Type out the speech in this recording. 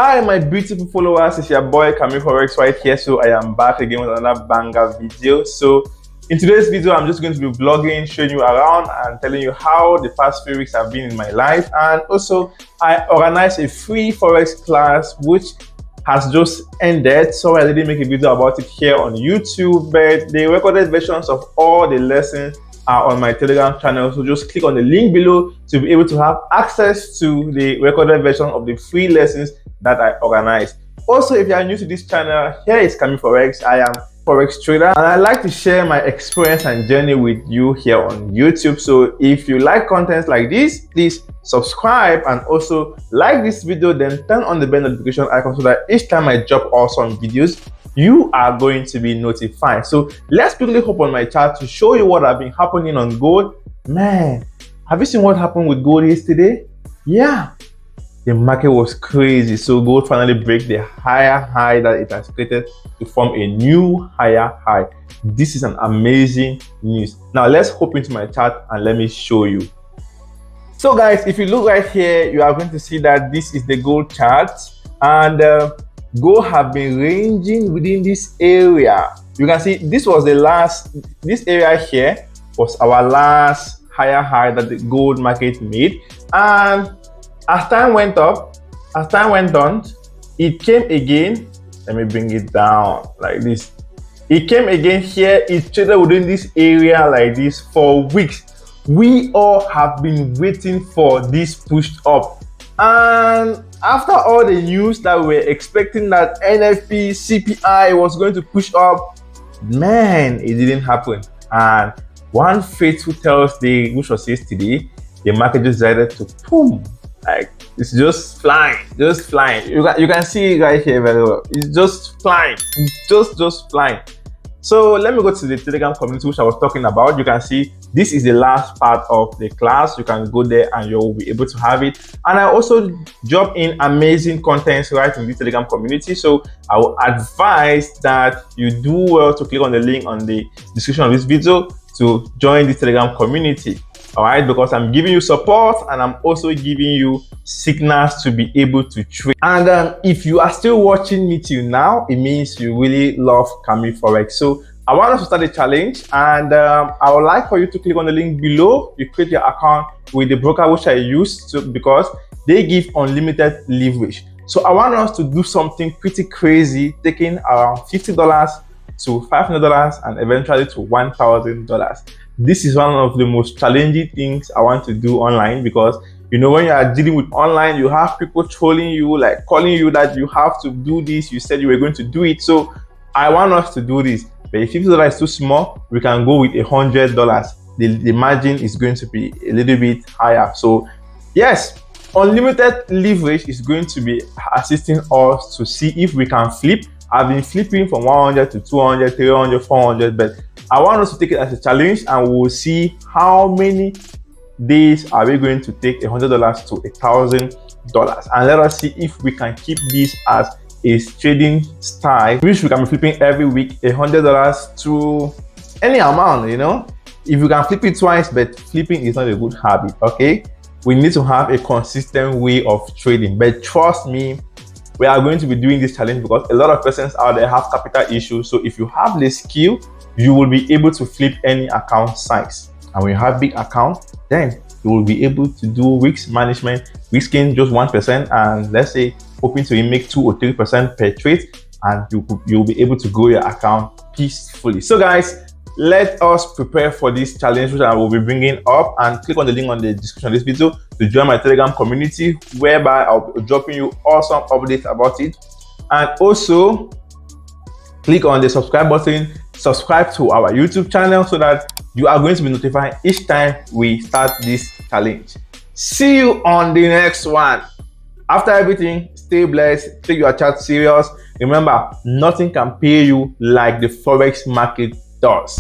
Hi my beautiful followers, it's your boy CamiForex right here. So I am back again with another banger video. So in today's video, I'm just going to be vlogging, showing you around and telling you how the past few weeks have been in my life. And also I organized a free Forex class which has just ended, so I didn't make a video about it here on YouTube, but the recorded versions of all the lessons are on my Telegram channel. So just click on the link below to be able to have access to the recorded version of the free lessons that I organized. Also, if you are new to this channel, here is CamiForex. I am Forex trader and I like to share my experience and journey with you here on YouTube. So if you like content like this, please subscribe and also like this video, then turn on the bell notification icon so that each time I drop awesome videos, you are going to be notified. So let's quickly hop on my chart to show you what have been happening on gold. Man, have you seen what happened with gold yesterday? Yeah, the market was crazy. So gold finally break the higher high that it has created to form a new higher high. This is an amazing news. Now let's hop into my chart and let me show you. So guys, if you look right here, you are going to see that this is the gold chart, and gold have been ranging within this area. You can see this was the last, this area here was our last higher high that the gold market made. And as time went up, as time went on, it came again. Let me bring it down like this. It came again here. It traded within this area like this for weeks. We all have been waiting for this push up. And after all the news that we were expecting that NFP, CPI was going to push up, man, it didn't happen. And one fateful Thursday, which was yesterday, the market just decided to boom. Like it's just flying, just flying. You can see it right here very well. It's just flying, it's just flying. So let me go to the Telegram community which I was talking about. You can see this is the last part of the class. You can go there and you'll be able to have it. And I also drop in amazing contents right in the Telegram community. So I will advise that you do well to click on the link on the description of this video to join the Telegram community. All right, because I'm giving you support and I'm also giving you signals to be able to trade. And if you are still watching me till now, it means you really love CamiForex. So I want us to start a challenge, and I would like for you to click on the link below. You create your account with the broker which I use because they give unlimited leverage. So I want us to do something pretty crazy, taking around $50 to $500 and eventually to $1,000. This is one of the most challenging things I want to do online, because you know, when you are dealing with online, you have people trolling you, like calling you that you have to do this. You said you were going to do it. So I want us to do this. But if $50 is too small, we can go with $100. The margin is going to be a little bit higher. So yes, unlimited leverage is going to be assisting us to see if we can flip. I've been flipping from 100 to 200, 300, 400, but I want us to take it as a challenge, and we'll see how many days are we going to take $100 to $1,000, and let us see if we can keep this as a trading style, which we can be flipping every week, $100 to any amount. You know, if you can flip it twice, but flipping is not a good habit. Okay, we need to have a consistent way of trading. But trust me, we are going to be doing this challenge because a lot of persons out there have capital issues. So if you have the skill, you will be able to flip any account size. And when you have big account, then you will be able to do risk management, risking just 1%, and let's say hoping to make 2 or 3% per trade, and you'll be able to grow your account peacefully. So guys, let us prepare for this challenge which I will be bringing up, and click on the link on the description of this video to join my Telegram community, whereby I'll be dropping you awesome updates about it. And also click on the subscribe button, subscribe to our YouTube channel so that you are going to be notified each time we start this challenge. See you on the next one. After everything, stay blessed, take your chart serious. Remember, nothing can pay you like the Forex market does.